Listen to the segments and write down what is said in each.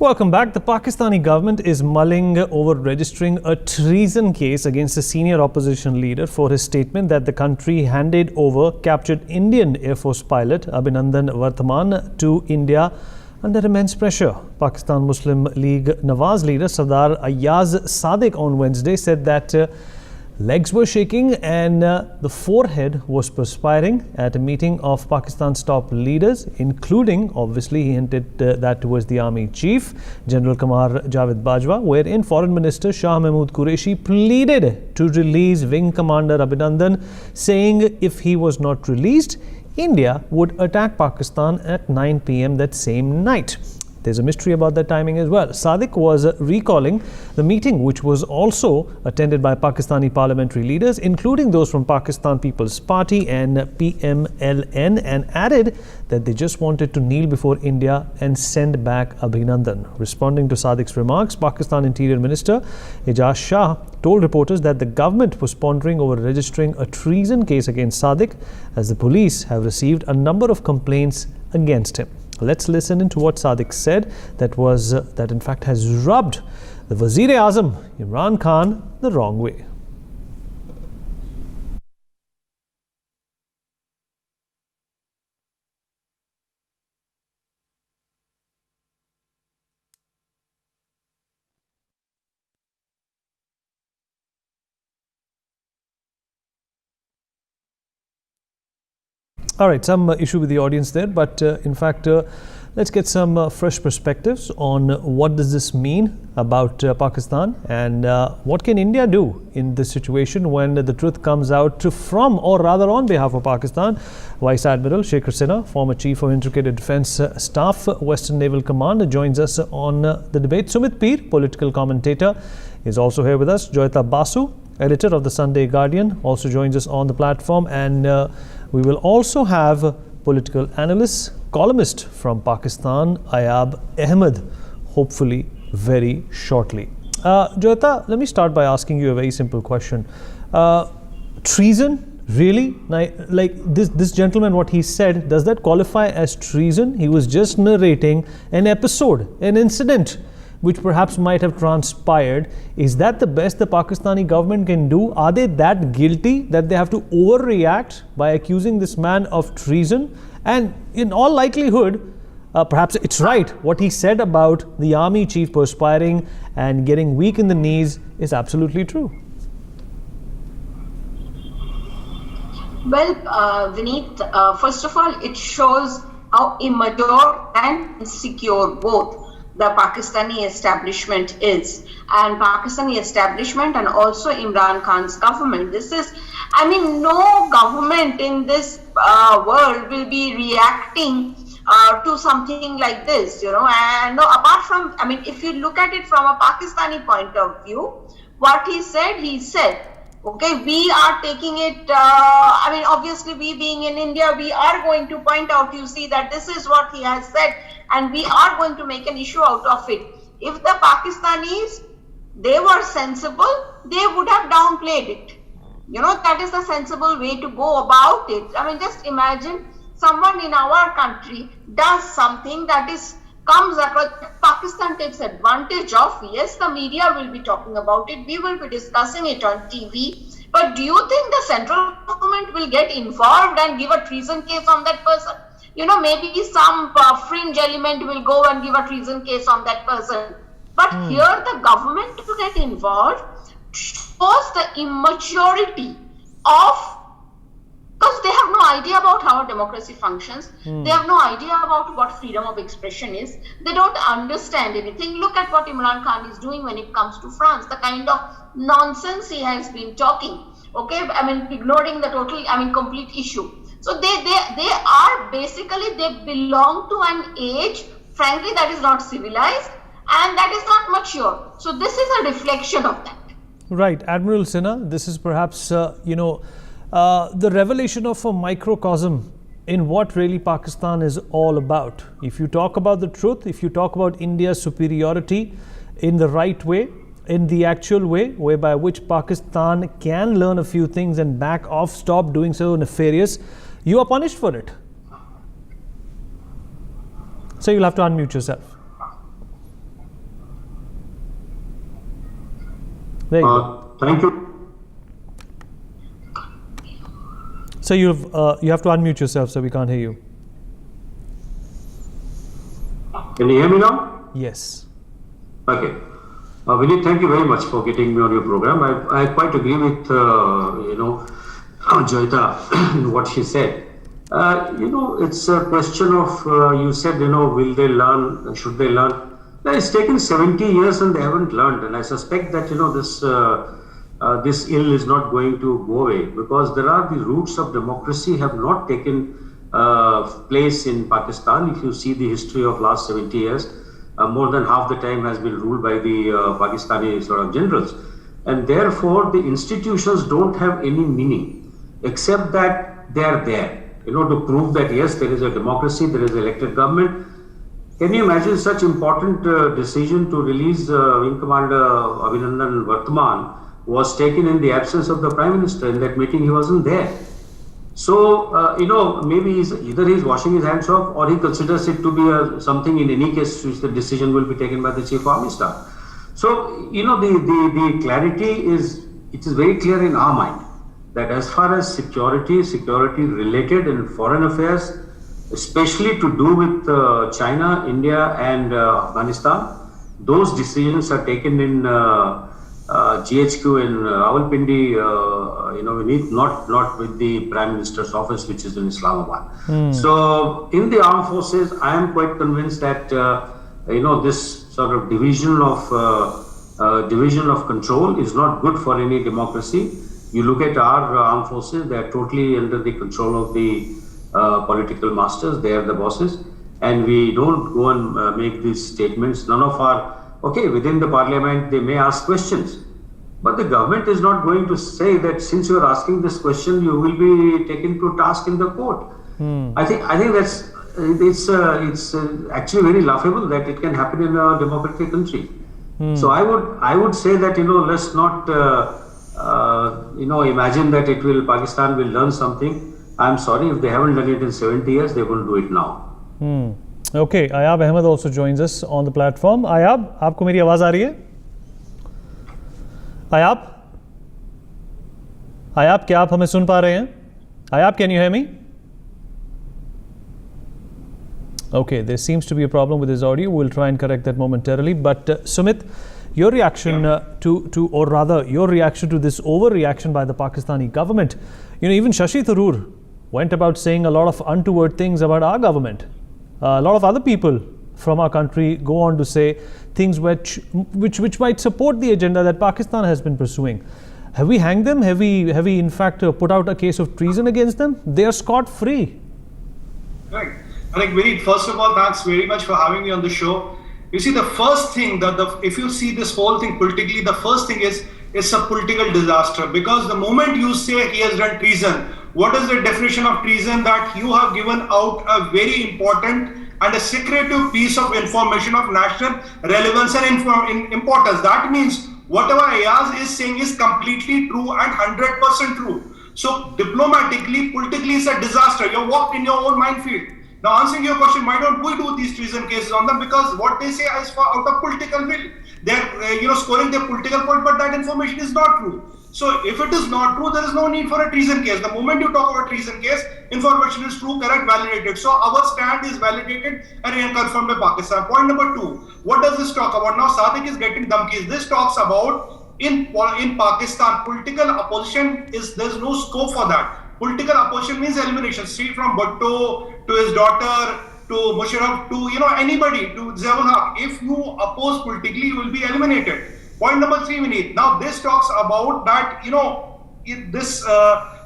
Welcome back. The Pakistani government is mulling over registering a treason case against a senior opposition leader for his statement that the country handed over captured Indian Air Force pilot Abhinandan Varthaman to India under immense pressure. Pakistan Muslim League Nawaz leader Sardar Ayaz Sadiq on Wednesday said that legs were shaking and the forehead was perspiring at a meeting of Pakistan's top leaders, including, obviously, he hinted that towards the army chief, General Qamar Javed Bajwa, wherein Foreign Minister Shah Mahmood Qureshi pleaded to release Wing Commander Abhinandan, saying if he was not released, India would attack Pakistan at 9 p.m. that same night. There's a mystery about that timing as well. Sadiq was recalling the meeting, which was also attended by Pakistani parliamentary leaders, including those from Pakistan People's Party and PMLN, and added that they just wanted to kneel before India and send back Abhinandan. Responding to Sadiq's remarks, Pakistan Interior Minister Ijaz Shah told reporters that the government was pondering over registering a treason case against Sadiq, as the police have received a number of complaints against him. Let's listen into what Sadiq said that in fact has rubbed the Wazir-e-Azam Imran Khan the wrong way. All right, some issue with the audience there, but in fact, let's get some fresh perspectives on what does this mean about Pakistan and what can India do in this situation when the truth comes out from, or rather on behalf of Pakistan. Vice Admiral Shekhar Sinha, former Chief of Integrated Defence Staff, Western Naval Command, joins us on the debate. Sumit Peer, political commentator, is also here with us. Joyita Basu, editor of the Sunday Guardian, also joins us on the platform, and we will also have political analyst, columnist from Pakistan, Ayab Ahmed, hopefully very shortly. Joyita, let me start by asking you a very simple question. Treason? Really? Like this gentleman, what he said, does that qualify as treason? He was just narrating an episode, an incident, which perhaps might have transpired. Is that the best the Pakistani government can do? Are they that guilty that they have to overreact by accusing this man of treason? And in all likelihood, perhaps it's right. What he said about the army chief perspiring and getting weak in the knees is absolutely true. Well, Vineet, first of all, it shows how immature and insecure both the Pakistani establishment is, and Pakistani establishment and also Imran Khan's government. No government in this world will be reacting to something like this, and no, apart from, if you look at it from a Pakistani point of view, what he said, okay, we are taking it, obviously we being in India, we are going to point out, you see, that this is what he has said, and we are going to make an issue out of it. If the Pakistanis, they were sensible, they would have downplayed it. That is the sensible way to go about it. Just imagine someone in our country does something that comes across, Pakistan takes advantage of. Yes, the media will be talking about it, we will be discussing it on TV, but do you think the central government will get involved and give a treason case on that person? Maybe some fringe element will go and give a treason case on that person. But here the government to get involved shows the immaturity of, because they have no idea about how a democracy functions. They have no idea about what freedom of expression is. They don't understand anything. Look at what Imran Khan is doing when it comes to France, the kind of nonsense he has been talking. Okay, ignoring the total, complete issue. So they are basically, they belong to an age, frankly, that is not civilized and that is not mature. So this is a reflection of that. Right. Admiral Sinha, this is perhaps, the revelation of a microcosm in what really Pakistan is all about. If you talk about the truth, if you talk about India's superiority in the right way, in the actual way, whereby which Pakistan can learn a few things and back off, stop doing so nefarious, you are punished for it. So you'll have to unmute yourself. There you go. Thank you. So you have to unmute yourself, so we can't hear you. Can you hear me now? Yes. Okay. Vineet, thank you very much for getting me on your program. I quite agree with, Joyita in what she said. It's a question of, you said, will they learn, should they learn? It's taken 70 years and they haven't learned. And I suspect that, this ill is not going to go away, because there are the roots of democracy have not taken place in Pakistan. If you see the history of last 70 years, more than half the time has been ruled by the Pakistani sort of generals. And therefore, the institutions don't have any meaning, except that they are there, to prove that yes, there is a democracy, there is elected government. Can you imagine such important decision to release Wing Commander Abhinandan Vartman was taken in the absence of the Prime Minister? In that meeting, he wasn't there. So, maybe either he's washing his hands off, or he considers it to be something in any case which the decision will be taken by the Chief of Army Staff. So, the clarity is very clear in our mind that as far as security related and foreign affairs, especially to do with China, India and Afghanistan, those decisions are taken in GHQ in Rawalpindi, not with the Prime Minister's office, which is in Islamabad. So, in the armed forces, I am quite convinced that this sort of division of control is not good for any democracy. You look at our armed forces; they are totally under the control of the political masters. They are the bosses, and we don't go and make these statements. None of our within the parliament, they may ask questions, but the government is not going to say that since you are asking this question, you will be taken to task in the court. I think that's it's actually very laughable that it can happen in a democratic country. So I would say that let's not imagine that Pakistan will learn something. I'm sorry, if they haven't done it in 70 years, they will do it now. Okay, Ayab Ahmed also joins us on the platform. Ayab, आपको मेरी आवाज आ रही है? Ayab, क्या आप हमें सुन पा रहे हैं? Ayab, can you hear me? Okay, there seems to be a problem with his audio. We'll try and correct that momentarily. But Sumit, your reaction your reaction to this overreaction by the Pakistani government. Even Shashi Tharoor went about saying a lot of untoward things about our government. A lot of other people from our country go on to say things which might support the agenda that Pakistan has been pursuing. Have we hanged them? Have we in fact put out a case of treason against them? They are scot-free. Right. I think, Vineet, first of all, thanks very much for having me on the show. You see, the first thing if you see this whole thing politically, the first thing is it's a political disaster, because the moment you say he has done treason, what is the definition of treason? That you have given out a very important and a secretive piece of information of national relevance and importance. That means whatever Ayaz is saying is completely true and 100% true. So diplomatically, politically, it's a disaster. You're walked in your own minefield. Now, answering your question, why don't we do these treason cases on them? Because what they say is out of political will. They're scoring their political point, but that information is not true. So if it is not true, there is no need for a treason case. The moment you talk about treason case, information is true, correct, validated. So our stand is validated and confirmed by Pakistan. Point number 2, what does this talk about? Now Sadiq is getting dhumkis. This talks about in Pakistan, political opposition there's no scope for that. Political opposition means elimination. See, from Bhutto to his daughter to Musharraf to anybody to Zia-ul Haq. If you oppose politically, you will be eliminated. Point number 3, Vineet. Now this talks about that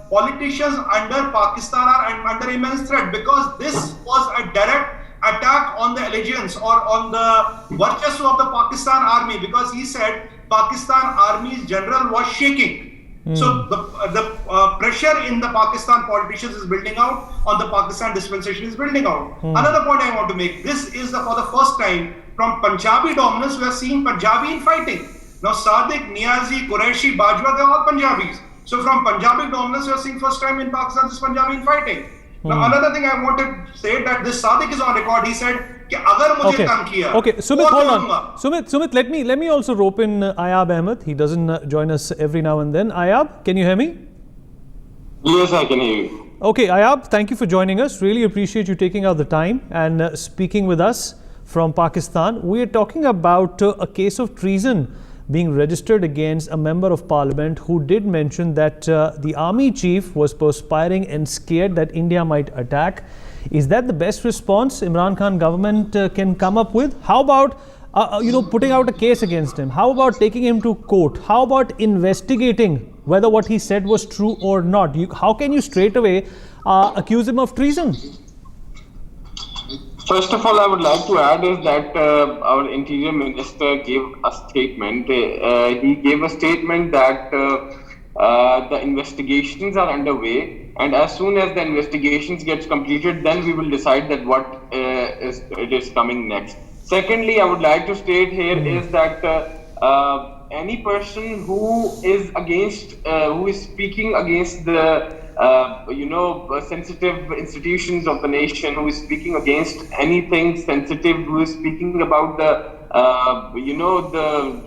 politicians under Pakistan are under immense threat, because this was a direct attack on the allegiance or on the worchestry of the Pakistan army, because he said Pakistan army's general was shaking. So the pressure in the Pakistan politicians is building out, on the Pakistan dispensation is building out. Another point I want to make, this is for the first time from Punjabi dominance, we are seeing Punjabi in fighting. Now Sadiq, Niazi, Qureshi, Bajwa, they're all Punjabis. So from Punjabi dominance, we are seeing first time in Pakistan this Punjabi in fighting. Now, another thing I want to say that this Sadiq is on record. He said, कि अगर मुझे तंग किया, Okay, Sumit, तो hold on. करूंगा. Sumit, let me also rope in Ayab Ahmed. He doesn't join us every now and then. Ayab, can you hear me? Yes, I can hear you. Okay, Ayab, thank you for joining us. Really appreciate you taking out the time and speaking with us from Pakistan. We are talking about a case of treason being registered against a member of parliament who did mention that the army chief was perspiring and scared that India might attack. Is that the best response Imran Khan government can come up with? How about putting out a case against him? How about taking him to court? How about investigating whether what he said was true or not? How can you straight away accuse him of treason? First of all, I would like to add is that our Interior Minister gave a statement. He gave a statement that the investigations are underway, and as soon as the investigations gets completed, then we will decide that what is coming next. Secondly, I would like to state here is that any person who is who is speaking against the sensitive institutions of the nation, who is speaking against anything sensitive, who is speaking about the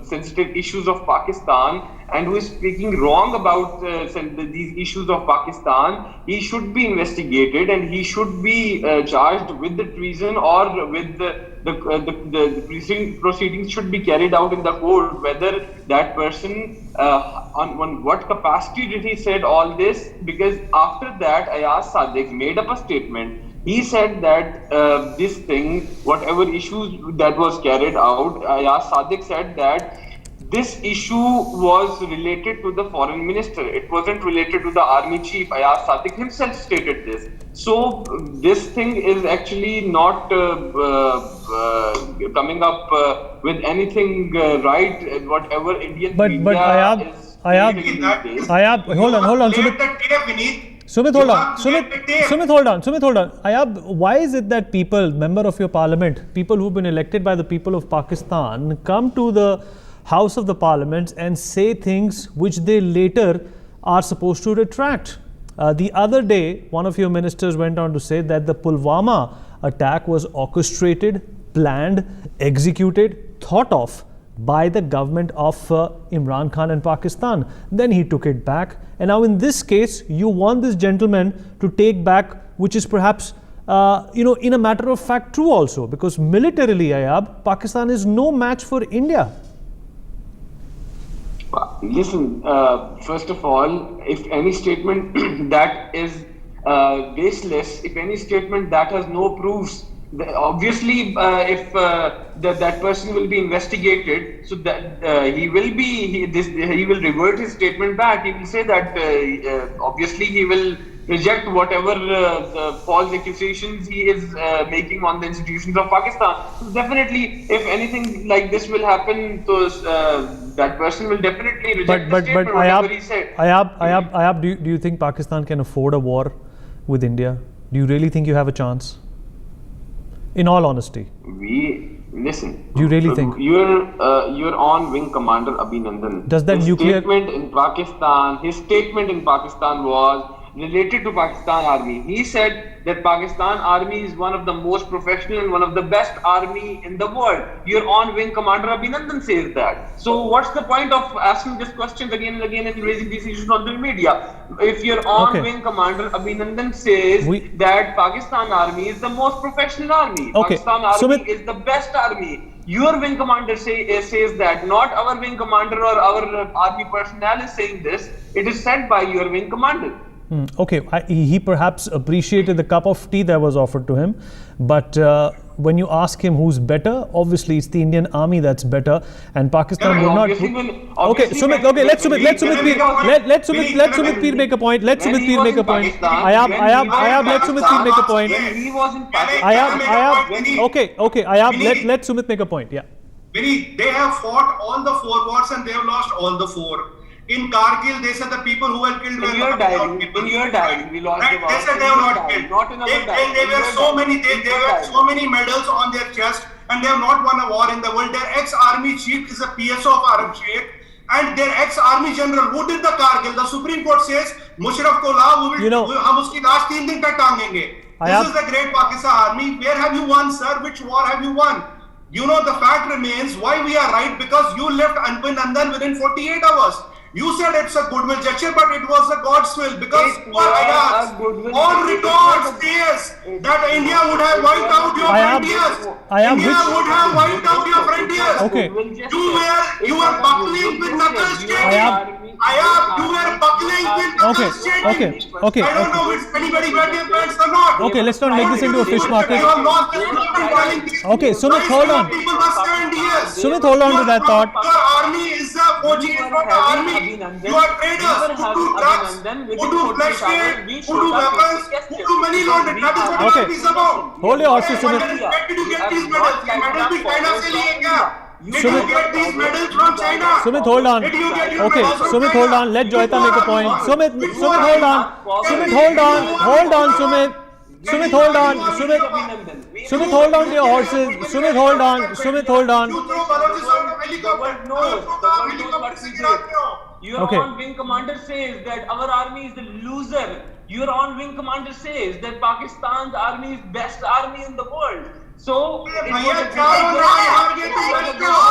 sensitive issues of Pakistan, and who is speaking wrong about these issues of Pakistan, he should be investigated and he should be charged with the treason, or with the proceedings should be carried out in the court, whether that person on what capacity did he said all this. Because after that, Ayaz Sadiq made up a statement. He said that this thing, whatever issues that was carried out, Ayaz Sadiq said that this issue was related to the foreign minister. It wasn't related to the army chief. Ayaz Sadiq himself stated this. So this thing is actually not coming up with anything right. Whatever Indian media Ayab, hold on, Sumit, hold on. Ayab, why is it that people, member of your parliament, people who've been elected by the people of Pakistan, come to the House of the Parliament and say things which they later are supposed to retract? The other day, one of your ministers went on to say that the Pulwama attack was orchestrated, planned, executed, thought of by the government of Imran Khan and Pakistan. Then he took it back. And now in this case, you want this gentleman to take back, which is perhaps, in a matter of fact, true also. Because militarily, Ayab, Pakistan is no match for India. Listen, first of all, if any statement that is baseless, if any statement that has no proofs, obviously if that person will be investigated, so that he will revert his statement back. He will say that obviously he will reject whatever the false accusations he is making on the institutions of Pakistan. So definitely, if anything like this will happen, so that person will definitely reject the statement, whatever he said. Ayab, do you think Pakistan can afford a war with India? Do you really think you have a chance? In all honesty. Listen. Do you really think? You're on Wing Commander Abhinandan. Does that his nuclear statement in Pakistan was related to Pakistan Army. He said that Pakistan Army is one of the most professional and one of the best army in the world. Your on Wing Commander Abhinandan says that. So what's the point of asking these questions again and again and raising these issues on the media? If your on Wing Commander Abhinandan says that Pakistan Army is the most professional army, Pakistan Army is the best army, your wing commander says that, not our wing commander or our army personnel is saying this. It is said by your wing commander. Okay, he perhaps appreciated the cup of tea that was offered to him, but when you ask him who's better, obviously it's the Indian army that's better, and Pakistan would not. Okay, Sumit. Okay, let Sumit Peer make a point. Let Sumit Peer make a point. Ayab, let Sumit Peer make a point. Ayab. Okay. Ayab, let Sumit make a point. Yeah. Vinny, they have fought all the 4 wars and they have lost all the 4. In Kargil, they said the people who were killed were in your diary, we lost the war. They said they were not killed. Not in our diary. They were so many medals on their chest, and they have not won a war in the world. Their ex-army chief is a PSO of Arab Sheikh. and their ex-army general who did the Kargil, the Supreme Court says Musharraf ko lao, hum uski laash 3 din tak taangenge. This is the great Pakistan army. Where have you won, sir? Which war have you won? The fact remains why we are right, because you left Abhinandan within 48 hours. You said it's a goodwill gesture, but it was a God's will, because on record says that India would have wiped out your frontiers. India would have wiped out your frontiers. Okay. You were buckling with knuckles shaking. You were buckling with knuckles shaking. Okay. I don't know if anybody got their pants or not. Okay, let's not make this into a fish market. Okay, Sumit, hold on. Sumit, hold on to that thought. Your army is a OG from the army. You are traders who do drugs, who do flesh trade, who do weapons, who do money laundering. That is what it is about. Hold your horses, Sumit. Where did you get these medals? Medals bhi China se liye kya? Did you get these medals from China? Sumit, hold on. Okay, Sumit, hold on. Let Joyita make a point. Sumit, hold on. Sumit, hold on. Hold on, Sumit. Sumit, hold on. Sumit, hold on to your horses. Sumit, hold on. Sumit, hold on. You throw Balochistan from helicopter. Your on-wing commander says that our army is the loser. Your on-wing commander says that Pakistan's army is best army in the world. So,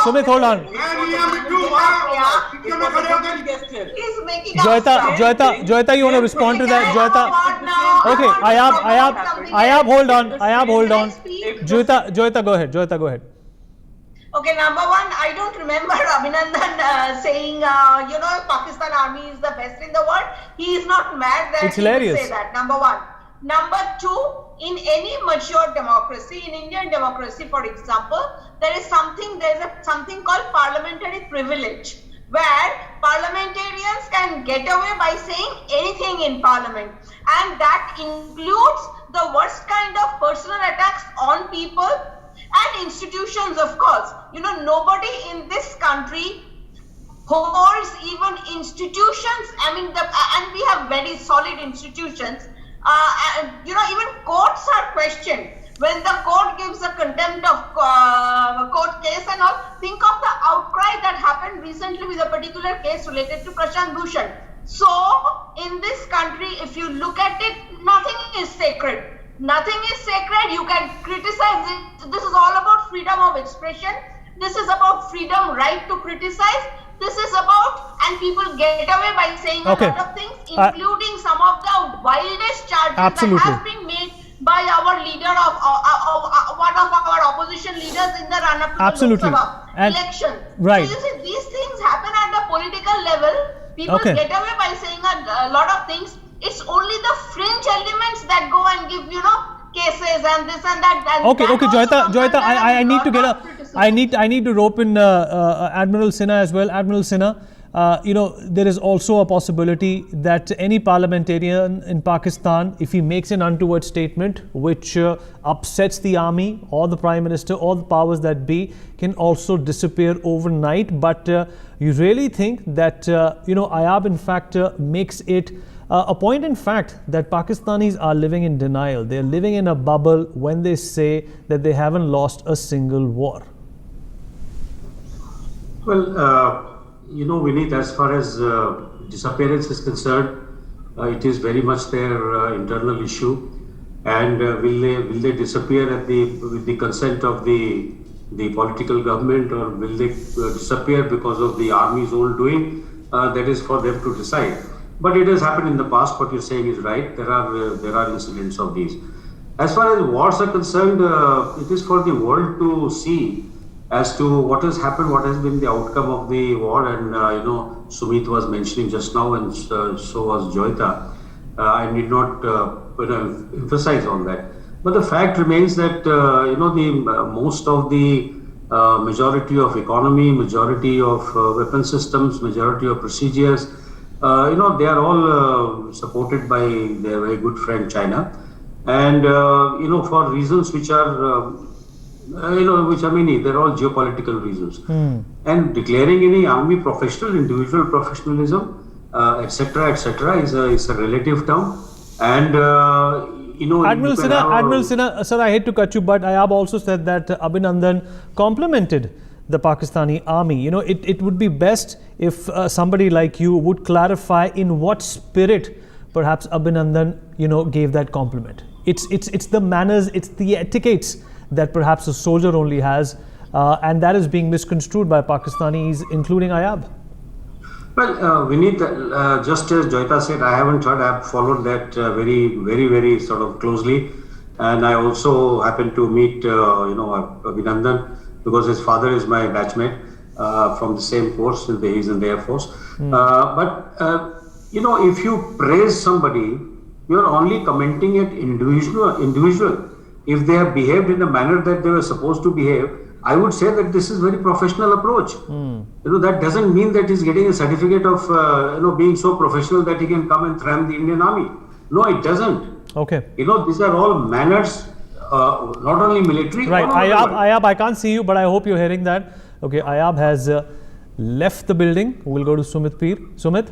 Sumit, hold on. Joyita, you want to respond to that? Joyita. Okay, Ayab, hold on. Joyita, go ahead. Okay, number one, I don't remember Abhinandan saying, Pakistan army is the best in the world. He is not mad that he will say that, number one. Number two, in any mature democracy, in Indian democracy, for example, there is something called parliamentary privilege, where parliamentarians can get away by saying anything in parliament. And that includes the worst kind of personal attacks on people and institutions, of course. Nobody in this country holds even institutions. And we have very solid institutions. Even courts are questioned. When the court gives a contempt of court case and all, think of the outcry that happened recently with a particular case related to Prashant Bhushan. So, in this country, if you look at it, nothing is sacred. Nothing is sacred. You can criticize it. This is all about freedom of expression. This is about freedom, right to criticize. This is about, and people get away by saying a lot of things, including some of the wildest charges that have been made by our leader of one of our opposition leaders in the run-up to the Lok Sabha election. Right. So you see, these things happen at the political level. People get away by saying a lot of things. It's only the fringe elements that go and give, cases and this and that. Okay, Joyita, I need to get I need to rope in Admiral Sinha as well. Admiral Sinha, there is also a possibility that any parliamentarian in Pakistan, if he makes an untoward statement which upsets the army or the Prime Minister or the powers that be, can also disappear overnight. But you really think that, Ayab in fact makes it a point in fact that Pakistanis are living in denial. They are living in a bubble when they say that they haven't lost a single war. Well, Vineet, as far as disappearance is concerned, it is very much their internal issue. And will they disappear with the consent of the political government, or will they disappear because of the army's own doing? That is for them to decide. But it has happened in the past. What you're saying is right. There are incidents of these. As far as wars are concerned, it is for the world to see as to what has happened, what has been the outcome of the war. And Sumit was mentioning just now, and so was Joyita. I need not emphasize on that. But the fact remains that most of the majority of economy, majority of weapon systems, majority of procedures, they are all supported by their very good friend China, and for reasons which are which are many. They're all geopolitical reasons. And declaring any army professional, individual professionalism, etc., is a relative term. And Admiral Sinha, sir, I hate to cut you, but Ayab also said that Abhinandan complimented the Pakistani army. You know, it would be best if somebody like you would clarify in what spirit perhaps Abhinandan, gave that compliment. It's the manners, it's the etiquettes that perhaps a soldier only has, and that is being misconstrued by Pakistanis, including Ayab. Well, Vineet, just as Joyita said, I haven't heard. I have followed that very sort of closely, and I also happened to meet, Abhinandan, because his father is my batchmate from the same force. He's in the Air Force. If you praise somebody, you're only commenting it individual. If they have behaved in the manner that they were supposed to behave, I would say that this is very professional approach. That doesn't mean that he's getting a certificate of being so professional that he can come and thram the Indian Army. No, it doesn't. Okay. These are all manners, not only military. Right, Ayab, I can't see you, but I hope you're hearing that. Okay, Ayab has left the building. We'll go to Sumit Peer. Sumit,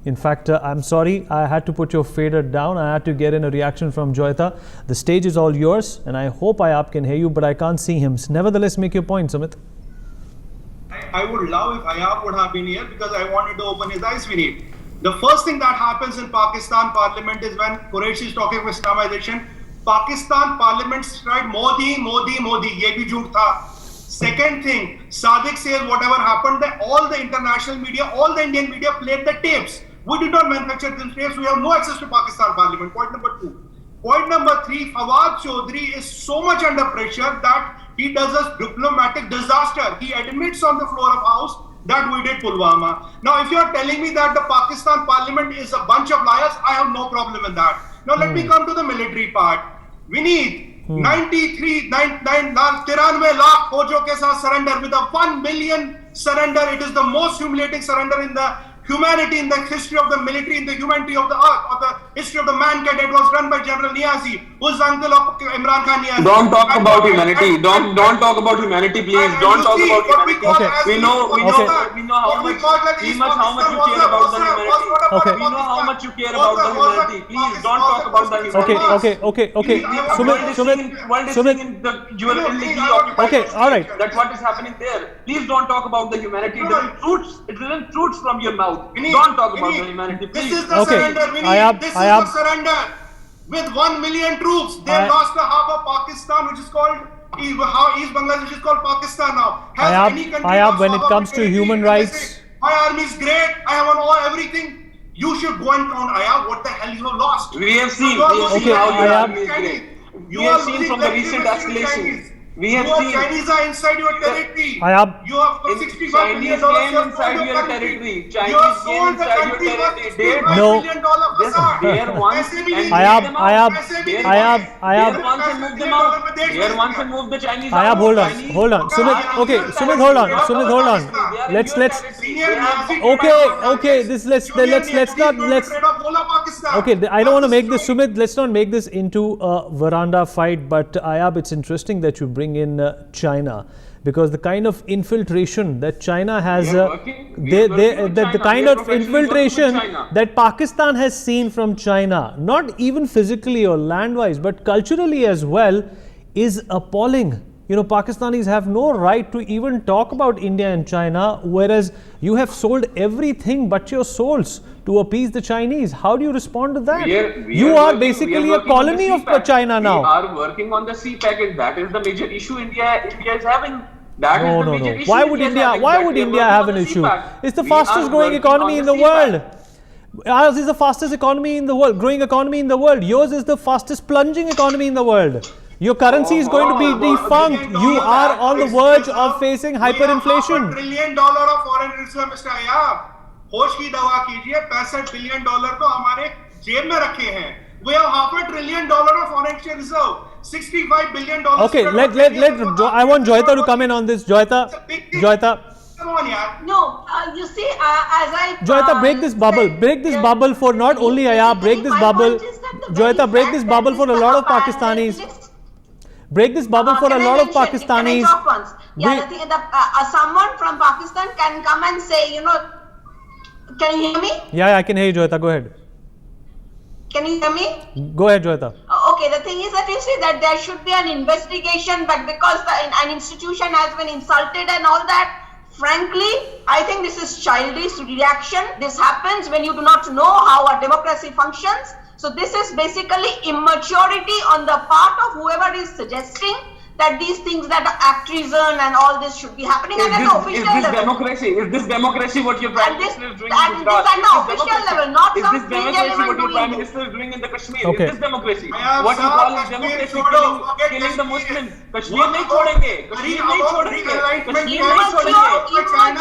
in fact, I'm sorry, I had to put your fader down. I had to get in a reaction from Joyita. The stage is all yours, and I hope Ayab can hear you, but I can't see him. Nevertheless, make your point, Sumit. I would love if Ayab would have been here, because I wanted to open his eyes, Vineet. The first thing that happens in Pakistan Parliament is when Qureshi is talking of Islamization. Pakistan Parliament tried Modi, ye bhi jhoot tha. Second thing, Sadiq says whatever happened, that all the international media, all the Indian media played the tapes. We did not manufacture these tapes. We have no access to Pakistan Parliament. Point number 2. Point number 3, Fawad Chaudhry is so much under pressure that he does a diplomatic disaster. He admits on the floor of House that we did Pulwama. Now, if you are telling me that the Pakistan Parliament is a bunch of liars, I have no problem in that. Now, let me come to the military part. We need 93 lakh Faujo ke saath surrender with a 1 million surrender. It is the most humiliating surrender in the humanity, in the history of the military, in the humanity of the earth, or the history of the mankind. It was done by General Niazi, who's uncle of Imran Khan Niazi. Don't talk about humanity. Don't talk about humanity, please. Don't talk about humanity. Okay. We know how much you care about the humanity. Okay. We know how much you care about the humanity. Please don't talk about the humanity. Okay. Sumit. You are illegally occupied. Okay, all right. That's what is happening there. Please don't talk about the humanity. It isn't truths from your mouth. Don't talk about the humanity, please. This is the surrender, This is the surrender. With 1 million troops, they lost the half of Pakistan, which is called East Bangladesh is called Pakistan now. Ayab, when it comes to human rights, my army is great. I have everything. You should go and count, Ayab, what the hell you have lost. We have seen how your army is great. We have seen from the recent escalations. We have seen Chinese are inside your territory. Ayab, you have put $65 billion inside your territory. Chinese came inside your territory. No. There once and move the Chinese. Ayab, hold on. Sumit, hold on. Let's. Okay, I don't want to make this, Sumit. Let's not make this into a veranda fight. But Ayab, it's interesting that you bring in China, because the kind of infiltration that China has, the kind of infiltration that Pakistan has seen from China, not even physically or land-wise, but culturally as well, is appalling. Pakistanis have no right to even talk about India and China, whereas you have sold everything but your souls to appease the Chinese. How do you respond to that? You are basically a colony of China now. We are working on the sea package. That is the major issue India is having. No. Why would India have an issue? It's the fastest growing economy in the world. Ours is the fastest economy in the world, growing economy in the world. Yours is the fastest plunging economy in the world. Your currency is going to be defunct. You are on the verge of facing hyperinflation. $1 trillion of foreign reserve, Mr. Ayab. होश की दवा कीजिए, $65 billion तो हमारे जेब में रखे हैं. We have $500 billion of foreign exchange reserve. $65 billion. Okay, I want Joyita to come in on this. Joyita. Come on, yaar. No, you see, as I... Joyita, break this bubble. Break this bubble for not only Ayab. Break this bubble. Joyita, break this bubble for a lot of Pakistanis. Break this bubble for a lot of Pakistanis. Someone from Pakistan can come and say, can you hear me? Yeah, I can hear you, Joyita. Go ahead. Can you hear me? Go ahead, Joyita. Okay, the thing is that you see that there should be an investigation, but because an institution has been insulted and all that, frankly, I think this is childish reaction. This happens when you do not know how a democracy functions. So this is basically immaturity on the part of whoever is suggesting that these things that act treason and all this should be happening at an official level. Is this democracy what your Prime And this, Minister is doing and in this Gujarat? at the official level, not Is some this fringe democracy what element your Prime doing Minister is doing in the Kashmir? Okay. Is this democracy? Ayab What you Sahab, call is Kashmir democracy, छोड़ो, forget killing the Kashmir. Muslims. Kashmir What नहीं about छोड़ेंगे. the Kashmir about नहीं the छोड़ेंगे. enlightenment Kashmir camp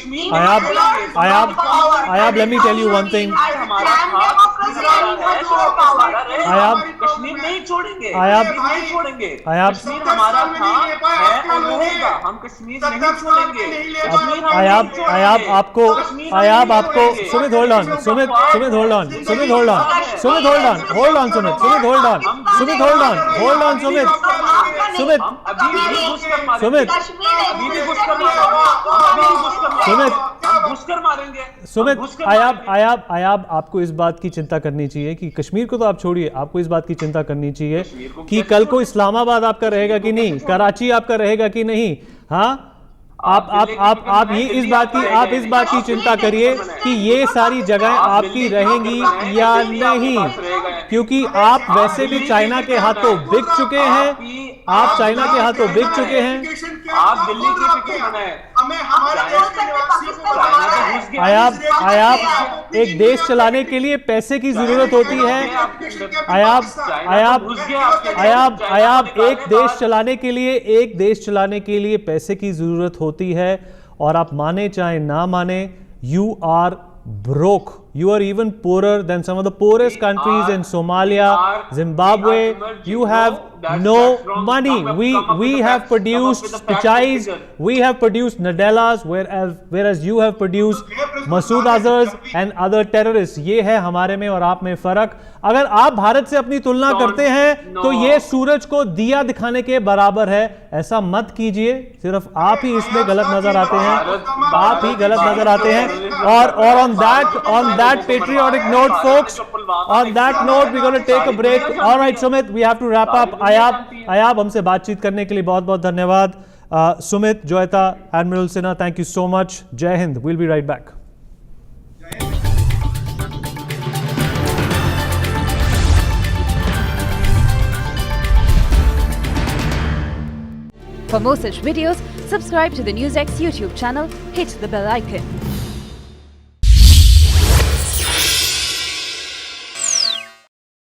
नहीं छोड़ेंगे. Ayab, let me tell you one thing. Kashmir नहीं छोड़ेंगे. Ayab, नहीं छोड़ेंगे. Ayab, कश्मीर हमारा था, है और रहेगा. हम कश्मीर नहीं छोड़ेंगे. Ayab आपको Sumit hold on, Sumit hold on, Sumit hold on, Sumit hold on, hold on Sumit, Sumit hold on, Sumit hold on, hold on Sumit, Sumit, अभी भी घुसकर मारेंगे. Sumit, अभी भी घुसकर मारेंगे. अभी भी घुसकर Sumit, हम घुसकर मारेंगे. सुमित, आयाब आपको इस बात की चिंता करनी चाहिए कि कश्मीर को तो आप छोड़िए, आपको इस बात की चिंता करनी चाहिए कि कल को इस्लामाबाद आपका रहेगा कि नहीं, कराची आपका रहेगा कि नहीं. हाँ, आप ये इस बात की चिंता करिए कि ये सारी जगह आपकी रहेंगी या नहीं, क्योंकि आप वैसे भी चाइना के हाथों बिक चुके हैं. आप चाइना के हाथों बिक चुके हैं. आप दिल्ली की फिक्र बनाएं. आयाब, एक देश चलाने के लिए पैसे की जरूरत होती है. आयाब, एक देश चलाने के लिए पैसे की जरूरत होती है. और आप माने चाहे ना माने, you are broke. You are even poorer than some of the poorest countries in Somalia, Zimbabwe. You have no money. We have produced Pichais, we have produced Nadellas, whereas you have produced Masood Azhars and other terrorists. ये है हमारे में और आप में फर्क. अगर आप भारत से अपनी तुलना करते हैं तो ये सूरज को दिया दिखाने के बराबर है. ऐसा मत कीजिए. सिर्फ आप ही इसमें गलत नजर आते हैं, आप ही गलत नजर आते हैं. और on that patriotic note, folks, on that note we're going to take a break. All right Sumit, we have to wrap up. आयाब हमसे बातचीत करने के लिए बहुत बहुत धन्यवाद. Sumit, Joyita, Admiral Sinha, thank you so much. Jai Hind. We'll be right back. For more such videos, subscribe to the NewsX YouTube channel, hit the bell icon.